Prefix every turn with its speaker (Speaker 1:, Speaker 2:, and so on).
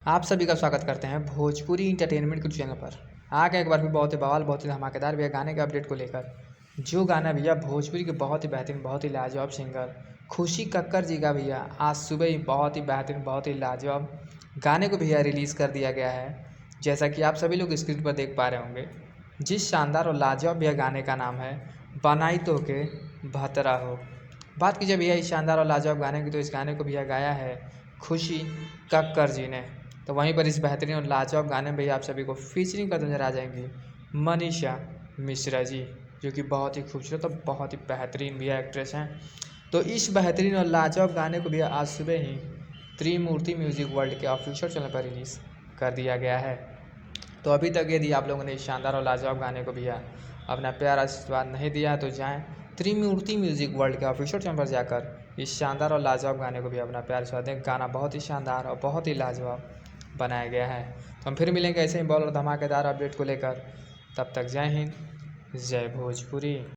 Speaker 1: आप सभी का स्वागत करते हैं भोजपुरी इंटरटेनमेंट के चैनल पर। आ गए एक बार भी बहुत ही बवाल बहुत ही धमाकेदार भैया गाने के अपडेट को लेकर। जो गाना भैया भोजपुरी के बहुत ही बेहतरीन बहुत ही लाजवाब सिंगर खुशी कक्कर जी का भैया आज सुबह ही बहुत ही बेहतरीन बहुत ही लाजवाब गाने को भैया रिलीज़ कर दिया गया है। जैसा कि आप सभी लोग स्क्रीन पर देख पा रहे होंगे, जिस शानदार और लाजवाब भैया गाने का नाम है बनाई तो के भतरा हो। बात कीजिए भैया इस शानदार और लाजवाब गाने की, तो इस गाने को भैया गाया है खुशी कक्कर जी ने। तो वहीं पर इस बेहतरीन और लाजवाब गाने में भैया आप सभी को फीचरिंग करते नजर आ जाएंगी मनीषा मिश्रा जी, जो कि बहुत ही खूबसूरत और बहुत ही बेहतरीन भैया एक्ट्रेस हैं। तो इस बेहतरीन और लाजवाब गाने को भैया आज सुबह ही त्रिमूर्ति म्यूजिक वर्ल्ड के ऑफिशियल चैनल पर रिलीज़ कर दिया गया है। तो अभी तक यदि आप लोगों ने इस शानदार और लाजवाब गाने को भैया अपना प्यार आशीर्वाद नहीं दिया तो जाएं त्रिमूर्ति म्यूजिक वर्ल्ड के ऑफिशियल चैनल पर जाकर इस शानदार और लाजवाब गाने को भी अपना प्यार आशीर्वाद दें। गाना बहुत ही शानदार और बहुत ही लाजवाब बनाया गया है। तो हम फिर मिलेंगे ऐसे ही बॉल और धमाकेदार अपडेट को लेकर। तब तक जय हिंद, जय भोजपुरी।